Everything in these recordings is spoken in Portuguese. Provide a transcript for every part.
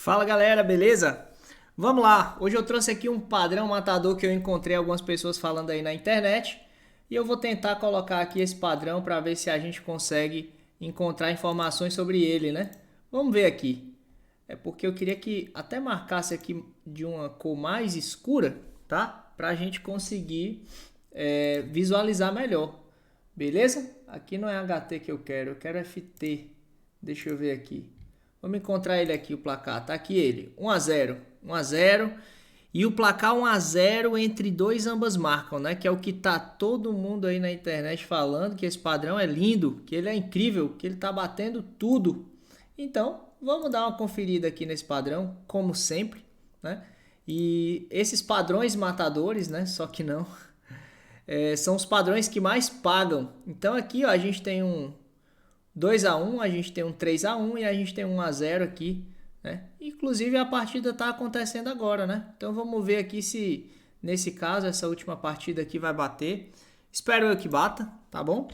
Fala galera, beleza? Vamos lá, hoje eu trouxe aqui um padrão matador que eu encontrei algumas pessoas falando aí na internet e eu vou tentar colocar aqui esse padrão para ver se a gente consegue encontrar informações sobre ele, né? Vamos ver aqui. É porque eu queria que até marcasse aqui de uma cor mais escura, tá? Para a gente conseguir visualizar melhor, beleza? Aqui não é HT que eu quero FT. Deixa eu ver aqui. Vamos encontrar ele aqui, o placar. Tá aqui ele, 1 a 0, 1 a 0. E o placar 1 a 0 entre dois ambas marcam, né? Que é o que tá todo mundo aí na internet falando, que esse padrão é lindo, que ele é incrível, que ele tá batendo tudo. Então, vamos dar uma conferida aqui nesse padrão, como sempre, né? E esses padrões matadores, né? Só que não, são os padrões que mais pagam. Então aqui, ó, a gente tem um 2 a 1, a gente tem um 3 a 1 e a gente tem um 1 a 0 aqui, né? Inclusive a partida está acontecendo agora, né? Então vamos ver aqui se nesse caso essa última partida aqui vai bater. Espero eu que bata, tá bom?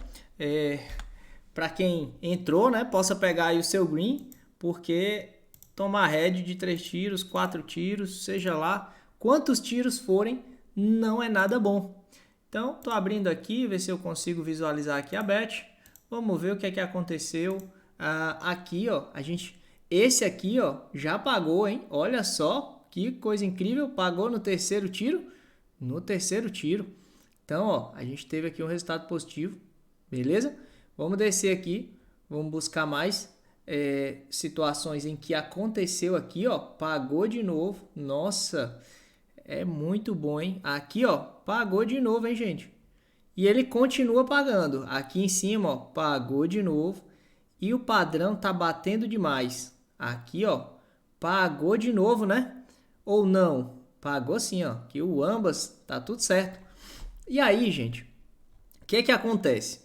Para quem entrou, né, possa pegar aí o seu green, porque tomar head de 3 tiros, 4 tiros, seja lá quantos tiros forem, não é nada bom. Então tô abrindo aqui, ver se eu consigo visualizar aqui a bet. Vamos ver o que é que aconteceu aqui, ó. Esse aqui, ó, já pagou, hein? Olha só que coisa incrível. Pagou no terceiro tiro. No terceiro tiro. Então, ó, a gente teve aqui um resultado positivo. Beleza? Vamos descer aqui. Vamos buscar mais situações em que aconteceu aqui, ó. Pagou de novo. Nossa, é muito bom, hein? Aqui, ó, pagou de novo, hein, gente? E ele continua pagando. Aqui em cima, ó, pagou de novo. E o padrão tá batendo demais. Aqui, ó, pagou de novo, né? Ou não? Pagou sim, ó. Que o ambas tá tudo certo. E aí, gente, o que acontece?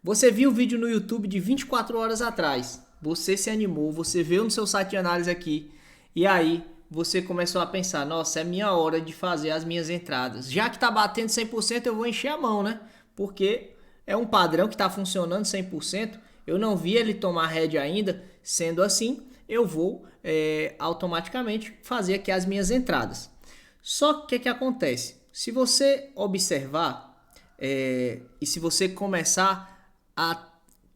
Você viu o vídeo no YouTube de 24 horas atrás. Você se animou, você veio no seu site de análise aqui. E aí, você começou a pensar, nossa, é minha hora de fazer as minhas entradas. Já que tá batendo 100%, eu vou encher a mão, né? Porque é um padrão que está funcionando 100%. Eu não vi ele tomar head ainda. Sendo assim, eu vou automaticamente fazer aqui as minhas entradas. Só que o que acontece? Se você observar e se você começar a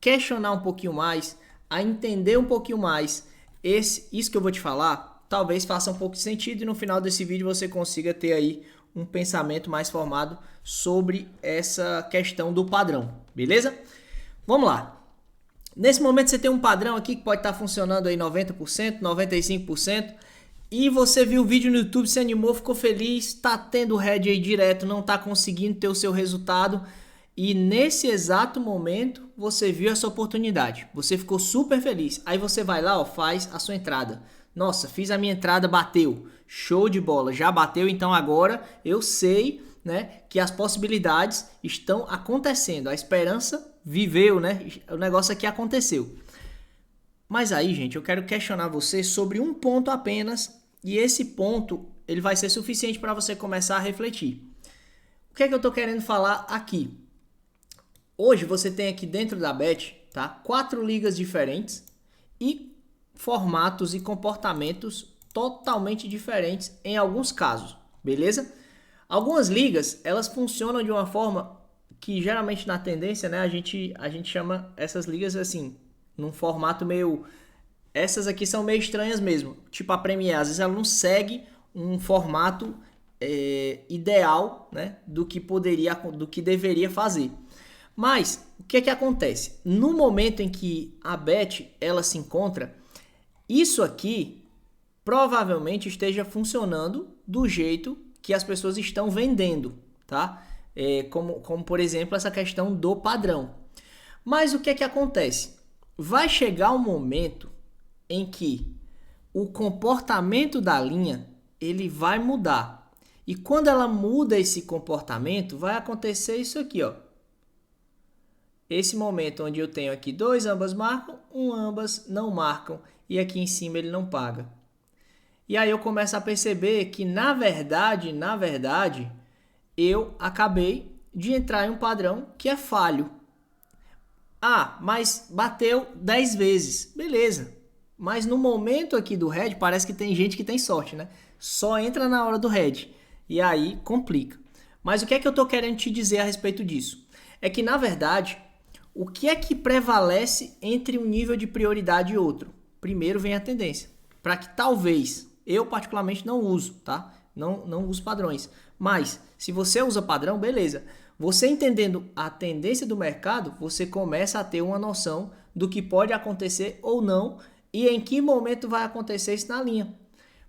questionar um pouquinho mais, a entender um pouquinho mais isso que eu vou te falar, talvez faça um pouco de sentido e no final desse vídeo você consiga ter aí um pensamento mais formado sobre essa questão do padrão, beleza? Vamos lá. Nesse momento você tem um padrão aqui que pode estar funcionando aí 90%, 95%, e você viu o vídeo no YouTube, se animou, ficou feliz, tá tendo head aí direto, não tá conseguindo ter o seu resultado, e nesse exato momento você viu essa oportunidade, você ficou super feliz, aí você vai lá, ó, faz a sua entrada. Nossa, fiz a minha entrada, bateu. Show de bola, já bateu, então agora eu sei, né, que as possibilidades estão acontecendo. A esperança viveu, né? O negócio aqui aconteceu. Mas aí, gente, eu quero questionar você sobre um ponto apenas, e esse ponto ele vai ser suficiente para você começar a refletir. O que é que eu estou querendo falar aqui? Hoje você tem aqui dentro da Bet, tá? 4 ligas diferentes e formatos e comportamentos totalmente diferentes em alguns casos, beleza? Algumas ligas, elas funcionam de uma forma que geralmente na tendência, né, a gente chama essas ligas assim, num formato meio... Essas aqui são meio estranhas mesmo, tipo a Premier, às vezes ela não segue um formato ideal, né, do que deveria fazer. Mas, o que acontece? No momento em que a Bet, ela se encontra, isso aqui provavelmente esteja funcionando do jeito que as pessoas estão vendendo, tá? Como por exemplo essa questão do padrão. Mas o que acontece? Vai chegar um momento em que o comportamento da linha ele vai mudar. E quando ela muda esse comportamento, vai acontecer isso aqui, ó. Esse momento onde eu tenho aqui 2 ambas marcam, ambas não marcam e aqui em cima ele não paga. E aí eu começo a perceber que na verdade, eu acabei de entrar em um padrão que é falho. Ah, mas bateu 10 vezes, beleza. mas no momento aqui do head, parece que tem gente que tem sorte, né? Só entra na hora do head, e aí complica. Mas o que é que eu tô querendo te dizer a respeito disso? É que, na verdade, o que é que prevalece entre um nível de prioridade e outro? Primeiro vem a tendência, para que talvez, eu particularmente não uso, tá? Não uso padrões, mas se você usa padrão, beleza. Você entendendo a tendência do mercado, você começa a ter uma noção do que pode acontecer ou não e em que momento vai acontecer isso na linha.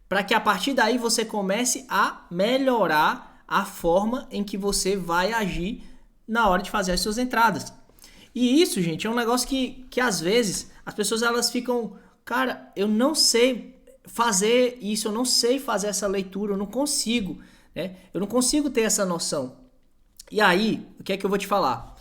Para que a partir daí você comece a melhorar a forma em que você vai agir na hora de fazer as suas entradas. E isso, gente, é um negócio que às vezes as pessoas elas ficam, cara, eu não sei fazer isso, eu não sei fazer essa leitura, eu não consigo, né? Eu não consigo ter essa noção. E aí, o que é que eu vou te falar?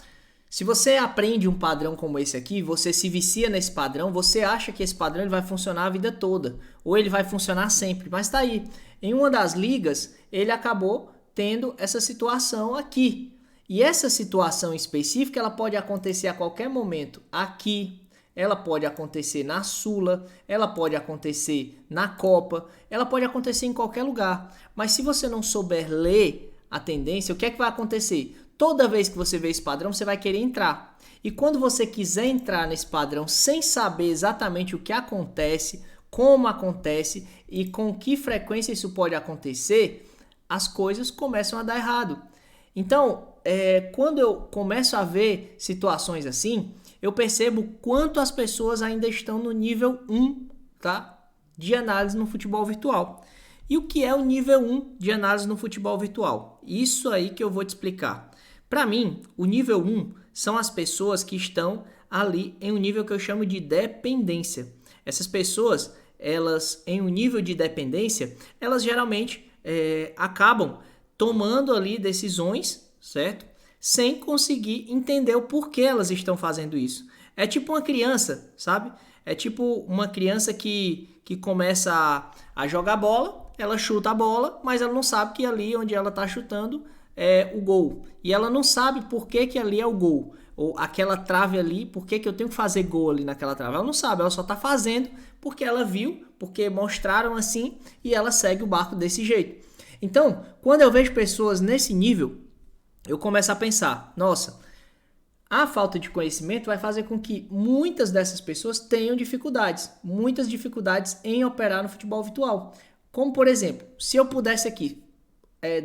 Se você aprende um padrão como esse aqui, você se vicia nesse padrão, você acha que esse padrão ele vai funcionar a vida toda, ou ele vai funcionar sempre, mas tá aí. Em uma das ligas, ele acabou tendo essa situação aqui. E essa situação específica, ela pode acontecer a qualquer momento aqui, ela pode acontecer na Sula, ela pode acontecer na Copa, ela pode acontecer em qualquer lugar. Mas se você não souber ler a tendência, o que é que vai acontecer? Toda vez que você vê esse padrão, você vai querer entrar. E quando você quiser entrar nesse padrão sem saber exatamente o que acontece, como acontece e com que frequência isso pode acontecer, as coisas começam a dar errado. Então, quando eu começo a ver situações assim, eu percebo quanto as pessoas ainda estão no nível 1, tá? De análise no futebol virtual. E o que é o nível 1 de análise no futebol virtual? Isso aí que eu vou te explicar. Para mim, o nível 1 são as pessoas que estão ali em um nível que eu chamo de dependência. Essas pessoas, elas em um nível de dependência, elas geralmente acabam tomando ali decisões, certo? Sem conseguir entender o porquê elas estão fazendo isso. É tipo uma criança, sabe? É tipo uma criança que começa a jogar bola, ela chuta a bola, mas ela não sabe que ali onde ela está chutando é o gol. E ela não sabe por que ali é o gol. Ou aquela trave ali, por que eu tenho que fazer gol ali naquela trave? Ela não sabe, ela só está fazendo porque ela viu, porque mostraram assim e ela segue o barco desse jeito. Então, quando eu vejo pessoas nesse nível, eu começo a pensar, nossa, a falta de conhecimento vai fazer com que muitas dessas pessoas tenham dificuldades, muitas dificuldades em operar no futebol virtual. Como, por exemplo, se eu pudesse aqui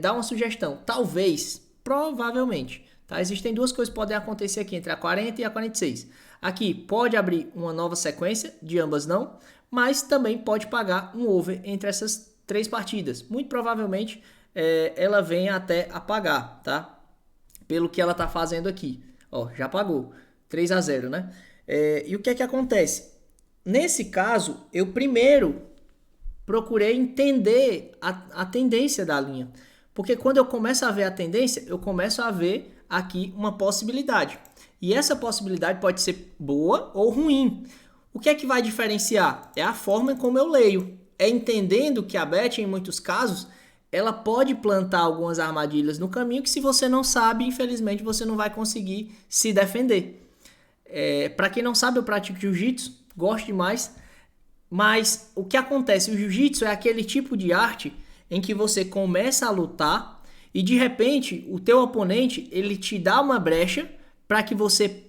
dar uma sugestão, talvez, provavelmente, tá? Existem duas coisas que podem acontecer aqui, entre a 40 e a 46. Aqui pode abrir uma nova sequência, de ambas não, mas também pode pagar um over entre essas 3 partidas. Muito provavelmente ela venha até a pagar, tá? Pelo que ela tá fazendo aqui. Ó, já pagou. 3-0, né? E o que é que acontece? Nesse caso, eu primeiro procurei entender a tendência da linha. Porque quando eu começo a ver a tendência, eu começo a ver aqui uma possibilidade. E essa possibilidade pode ser boa ou ruim. O que é que vai diferenciar? É a forma como eu leio. É entendendo que a Bet, em muitos casos, ela pode plantar algumas armadilhas no caminho que se você não sabe, infelizmente, você não vai conseguir se defender. Para quem não sabe, eu pratico jiu-jitsu, gosto demais, mas o que acontece? O jiu-jitsu é aquele tipo de arte em que você começa a lutar e de repente o teu oponente ele te dá uma brecha para que você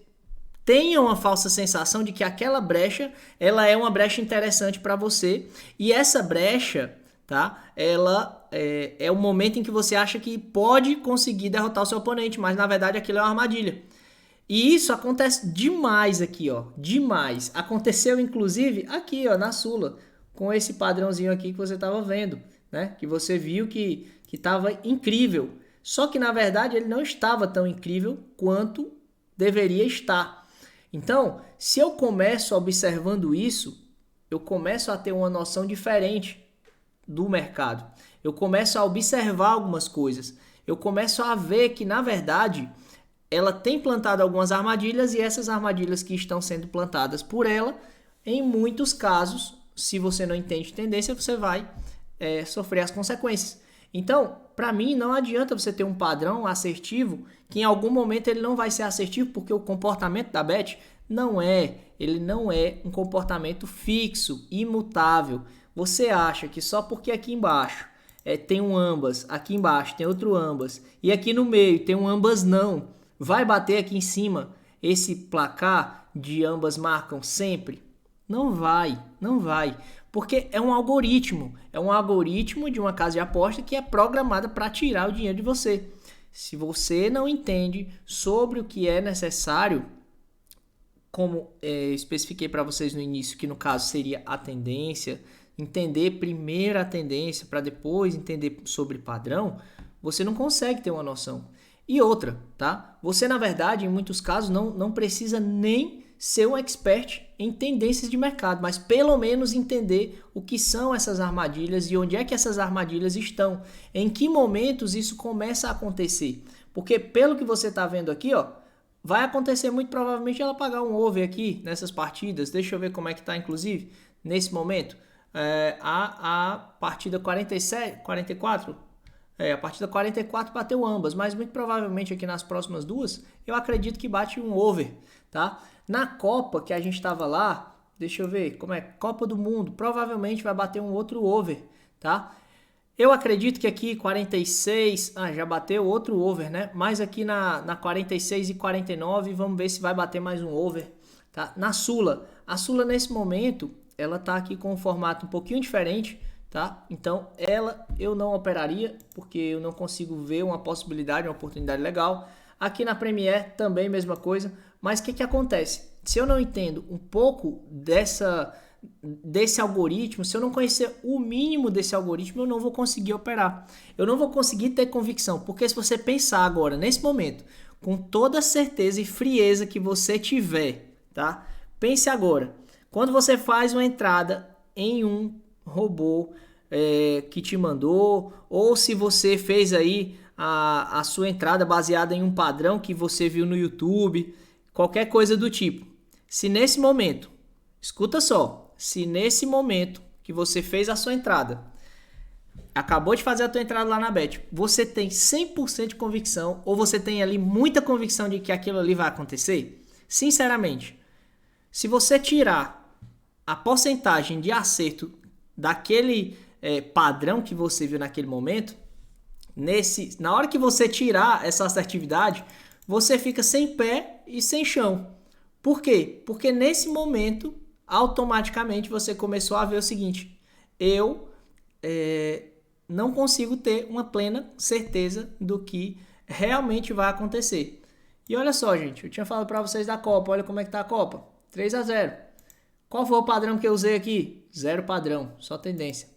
tenha uma falsa sensação de que aquela brecha ela é uma brecha interessante para você e essa brecha, tá? Ela é o momento em que você acha que pode conseguir derrotar o seu oponente, mas na verdade aquilo é uma armadilha. E isso acontece demais aqui, ó, demais. Aconteceu inclusive aqui, ó, na Sula, com esse padrãozinho aqui que você estava vendo, né? Que você viu que estava incrível. Só que na verdade ele não estava tão incrível quanto deveria estar. Então, se eu começo observando isso, eu começo a ter uma noção diferente do mercado. Eu começo a observar algumas coisas. Eu começo a ver que, na verdade, ela tem plantado algumas armadilhas e essas armadilhas que estão sendo plantadas por ela, em muitos casos, se você não entende tendência, você vai sofrer as consequências. Então, para mim, não adianta você ter um padrão assertivo que em algum momento ele não vai ser assertivo porque o comportamento da Bet Ele não é um comportamento fixo, imutável. Você acha que só porque aqui embaixo tem um ambas, aqui embaixo tem outro ambas, e aqui no meio tem um ambas não, vai bater aqui em cima esse placar de ambas marcam sempre? Não vai, não vai. Porque é um algoritmo de uma casa de aposta que é programada para tirar o dinheiro de você. Se você não entende sobre o que é necessário, como especifiquei para vocês no início, que no caso seria a tendência, entender primeiro a tendência para depois entender sobre padrão, você não consegue ter uma noção. E outra, tá? Você, na verdade, em muitos casos, não precisa nem ser um expert em tendências de mercado, mas pelo menos entender o que são essas armadilhas e onde é que essas armadilhas estão, em que momentos isso começa a acontecer. Porque pelo que você está vendo aqui, ó, vai acontecer muito provavelmente ela pagar um over aqui nessas partidas. Deixa eu ver como é que está, inclusive, nesse momento. A partida 47, 44... a partida 44 bateu ambas, mas muito provavelmente aqui nas próximas duas, eu acredito que bate um over, tá? Na Copa que a gente estava lá, deixa eu ver como é, Copa do Mundo, provavelmente vai bater um outro over, tá? Eu acredito que aqui 46, já bateu outro over, né? Mas aqui na 46 e 49, vamos ver se vai bater mais um over, tá? Na Sula, a Sula nesse momento, ela tá aqui com um formato um pouquinho diferente, tá? Então ela eu não operaria porque eu não consigo ver uma possibilidade, uma oportunidade legal. Aqui na Premier também mesma coisa, mas o que acontece? Se eu não entendo um pouco desse algoritmo, se eu não conhecer o mínimo desse algoritmo, eu não vou conseguir operar. Eu não vou conseguir ter convicção, porque se você pensar agora, nesse momento, com toda a certeza e frieza que você tiver, tá? Pense agora, quando você faz uma entrada em um robô que te mandou, ou se você fez aí a sua entrada baseada em um padrão que você viu no YouTube, qualquer coisa do tipo. Se nesse momento, escuta só, se nesse momento que você fez a sua entrada, acabou de fazer a tua entrada lá na Bet, você tem 100% de convicção, ou você tem ali muita convicção de que aquilo ali vai acontecer? Sinceramente, se você tirar a porcentagem de acerto daquele padrão que você viu naquele momento, na hora que você tirar essa assertividade, você fica sem pé e sem chão. Por quê? Porque nesse momento, automaticamente você começou a ver o seguinte: eu não consigo ter uma plena certeza do que realmente vai acontecer. E olha só, gente, eu tinha falado para vocês da Copa, olha como é que tá a Copa, 3-0. Qual foi o padrão que eu usei aqui? Zero padrão, só tendência.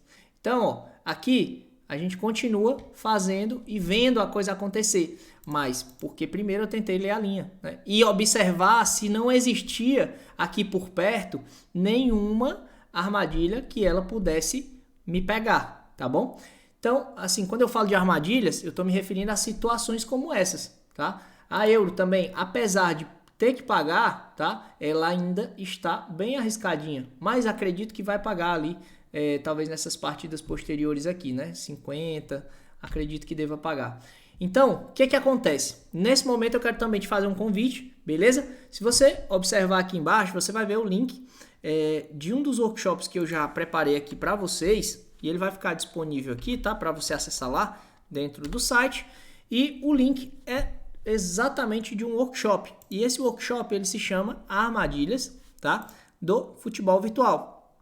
Então, ó, aqui a gente continua fazendo e vendo a coisa acontecer. Mas porque primeiro eu tentei ler a linha, né? E observar se não existia aqui por perto nenhuma armadilha que ela pudesse me pegar, tá bom? Então, assim, quando eu falo de armadilhas, eu estou me referindo a situações como essas, tá? A euro também, apesar de ter que pagar, tá? Ela ainda está bem arriscadinha, mas acredito que vai pagar ali, talvez nessas partidas posteriores aqui, né? 50, acredito que deva pagar. Então, o que acontece? Nesse momento eu quero também te fazer um convite, beleza? Se você observar aqui embaixo, você vai ver o link de um dos workshops que eu já preparei aqui para vocês, e ele vai ficar disponível aqui, tá? Para você acessar lá dentro do site, e o link é exatamente de um workshop, e esse workshop ele se chama Armadilhas, tá? Do futebol virtual.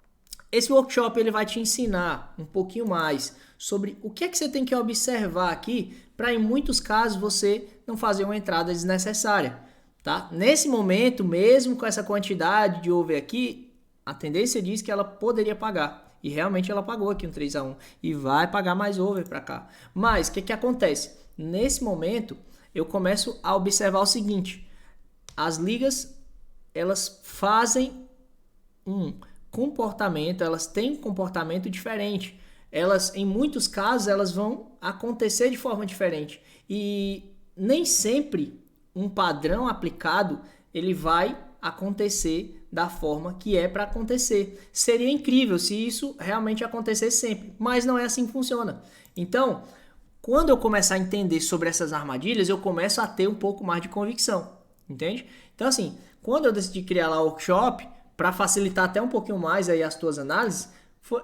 Esse workshop ele vai te ensinar um pouquinho mais sobre o que é que você tem que observar aqui para em muitos casos você não fazer uma entrada desnecessária, tá? Nesse momento, mesmo com essa quantidade de over aqui, a tendência diz que ela poderia pagar, e realmente ela pagou aqui um 3-1 e vai pagar mais over para cá. Mas o que acontece? Nesse momento eu começo a observar o seguinte: as ligas elas fazem comportamento, elas têm um comportamento diferente. Elas, em muitos casos, elas vão acontecer de forma diferente. E nem sempre um padrão aplicado, ele vai acontecer da forma que é para acontecer. Seria incrível se isso realmente acontecesse sempre, mas não é assim que funciona. Então, quando eu começar a entender sobre essas armadilhas, eu começo a ter um pouco mais de convicção. entende? Então assim, quando eu decidi criar lá o workshop, para facilitar até um pouquinho mais aí as tuas análises,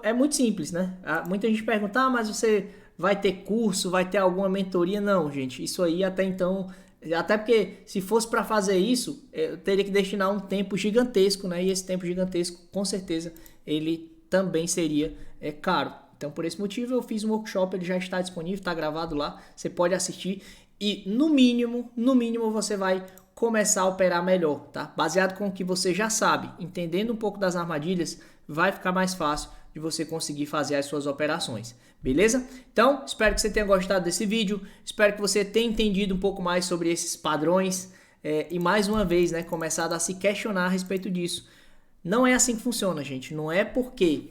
é muito simples, né? Muita gente pergunta, mas você vai ter curso, vai ter alguma mentoria? Não, gente, isso aí até então, até porque se fosse para fazer isso, eu teria que destinar um tempo gigantesco, né? E esse tempo gigantesco, com certeza, ele também seria caro. Então, por esse motivo, eu fiz um workshop, ele já está disponível, está gravado lá, você pode assistir e no mínimo você vai começar a operar melhor, tá? Baseado com o que você já sabe, entendendo um pouco das armadilhas, vai ficar mais fácil de você conseguir fazer as suas operações, beleza? Então, espero que você tenha gostado desse vídeo, espero que você tenha entendido um pouco mais sobre esses padrões e mais uma vez, né, começado a se questionar a respeito disso. Não é assim que funciona, gente, não é porque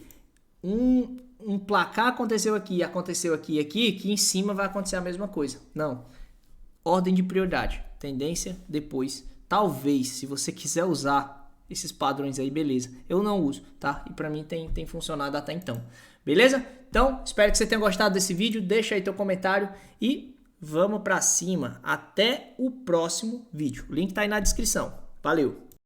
um placar aconteceu aqui e aqui, que em cima vai acontecer a mesma coisa. Não. Ordem de prioridade. Tendência, depois. Talvez, se você quiser usar esses padrões aí, beleza. Eu não uso, tá? E pra mim tem funcionado até então. Beleza? Então, espero que você tenha gostado desse vídeo. Deixa aí teu comentário e vamos pra cima. Até o próximo vídeo. O link tá aí na descrição. Valeu!